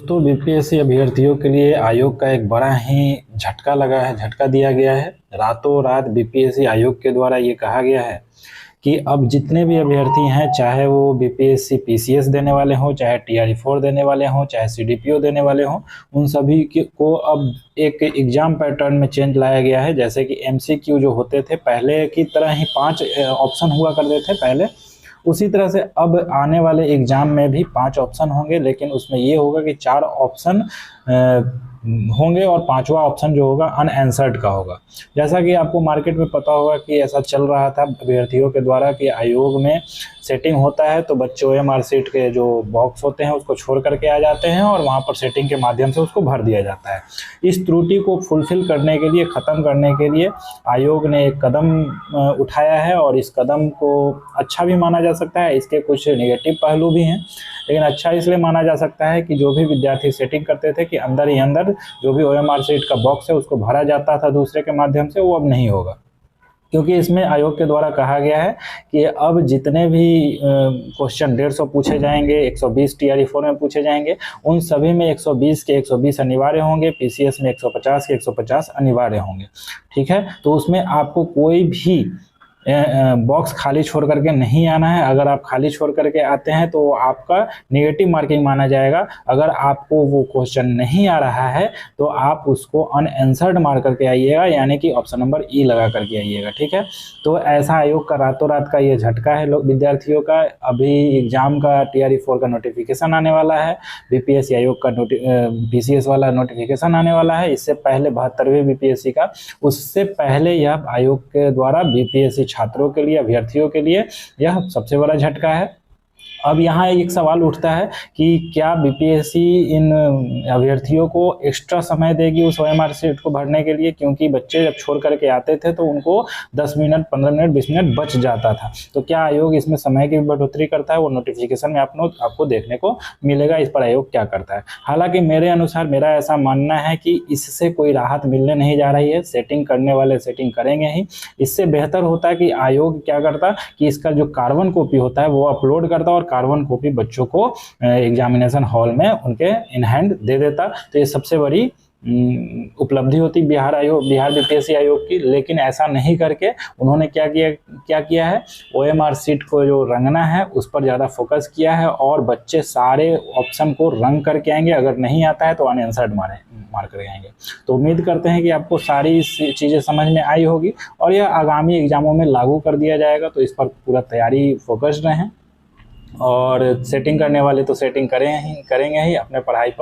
तो बीपीएससी अभ्यर्थियों के लिए आयोग का एक बड़ा ही झटका दिया गया है। रातों रात बीपीएससी आयोग के द्वारा ये कहा गया है कि अब जितने भी अभ्यर्थी हैं, चाहे वो बीपीएससी पीसीएस देने वाले हों, चाहे टीआरई-4 देने वाले हों, चाहे सीडीपीओ देने वाले हों, उन सभी को अब एक एग्जाम पैटर्न में चेंज लाया गया है। जैसे कि एमसीक्यू जो होते थे पहले की तरह ही 5 ऑप्शन हुआ करते थे पहले, उसी तरह से अब आने वाले एग्ज़ाम में भी 5 ऑप्शन होंगे, लेकिन उसमें ये होगा कि 4 ऑप्शन होंगे और 5वां ऑप्शन जो होगा अनआंसर्ड का होगा। जैसा कि आपको मार्केट में पता होगा कि ऐसा चल रहा था अभ्यर्थियों के द्वारा कि आयोग में सेटिंग होता है तो बच्चे ओएमआर सीट के जो बॉक्स होते हैं उसको छोड़ करके आ जाते हैं और वहाँ पर सेटिंग के माध्यम से उसको भर दिया जाता है। इस त्रुटि को फुलफिल करने के लिए, ख़त्म करने के लिए आयोग ने एक कदम उठाया है और इस कदम को अच्छा भी माना जा सकता है। इसके कुछ नेगेटिव पहलू भी हैं, लेकिन अच्छा इसलिए माना जा सकता है कि जो भी विद्यार्थी सेटिंग करते थे कि अंदर ही अंदर जो भी ओएमआर सीट का बॉक्स है उसको भरा जाता था दूसरे के माध्यम से, वो अब नहीं होगा। क्योंकि इसमें आयोग के द्वारा कहा गया है कि अब जितने भी क्वेश्चन 150 पूछे जाएंगे, 120 टीआरई-4 में पूछे जाएंगे, उन सभी में 120 के 120 अनिवार्य होंगे, पीसीएस में 150 के 150 अनिवार्य होंगे। ठीक है, तो उसमें आपको कोई भी बॉक्स खाली छोड़ करके नहीं आना है। अगर आप खाली छोड़ करके आते हैं तो आपका नेगेटिव मार्किंग माना जाएगा। अगर आपको वो क्वेश्चन नहीं आ रहा है तो आप उसको अनआंसर्ड मार करके आइएगा, यानी कि ऑप्शन नंबर ई लगा करके आइएगा। ठीक है, तो ऐसा आयोग का रातों रात का ये झटका है लोग विद्यार्थियों का। अभी एग्जाम का टीआरई-4 का नोटिफिकेशन आने वाला है, बीपीएससी आयोग का पीसीएस वाला नोटिफिकेशन आने वाला है। इससे पहले 72वें बीपीएससी का, उससे पहले यह आयोग के द्वारा बीपीएससी छात्रों के लिए, अभ्यर्थियों के लिए यह सबसे बड़ा झटका है। अब यहाँ एक सवाल उठता है कि क्या बीपीएससी इन अभ्यर्थियों को एक्स्ट्रा समय देगी उस ओएमआर सीट को भरने के लिए, क्योंकि बच्चे जब छोड़ करके आते थे तो उनको 10 मिनट, 15 मिनट, 20 मिनट बच जाता था। तो क्या आयोग इसमें समय की बढ़ोतरी करता है? वो नोटिफिकेशन में आपको देखने को मिलेगा। इस पर आयोग क्या करता है? हालांकि मेरे अनुसार मेरा ऐसा मानना है कि इससे कोई राहत मिलने नहीं जा रही है। सेटिंग करने वाले सेटिंग करेंगे ही। इससे बेहतर होता है कि आयोग क्या करता कि इसका जो कार्बन कॉपी होता है वो अपलोड करता और कार्बन कॉपी बच्चों को एग्जामिनेशन हॉल में उनके इन हैंड दे देता। तो ये सबसे बड़ी उपलब्धि होती बिहार बीपीएससी आयोग की। लेकिन ऐसा नहीं करके उन्होंने क्या किया है, ओएमआर सीट को जो रंगना है उस पर ज़्यादा फोकस किया है और बच्चे सारे ऑप्शन को रंग करके आएंगे। अगर नहीं आता है तो अनआंसर्ड मार कर आएंगे। तो उम्मीद करते हैं कि आपको सारी चीज़ें समझ में आई होगी और यह आगामी एग्जामों में लागू कर दिया जाएगा। तो इस पर पूरा तैयारी फोकस्ड रहें और सेटिंग करने वाले तो सेटिंग करेंगे ही अपने पढ़ाई पर।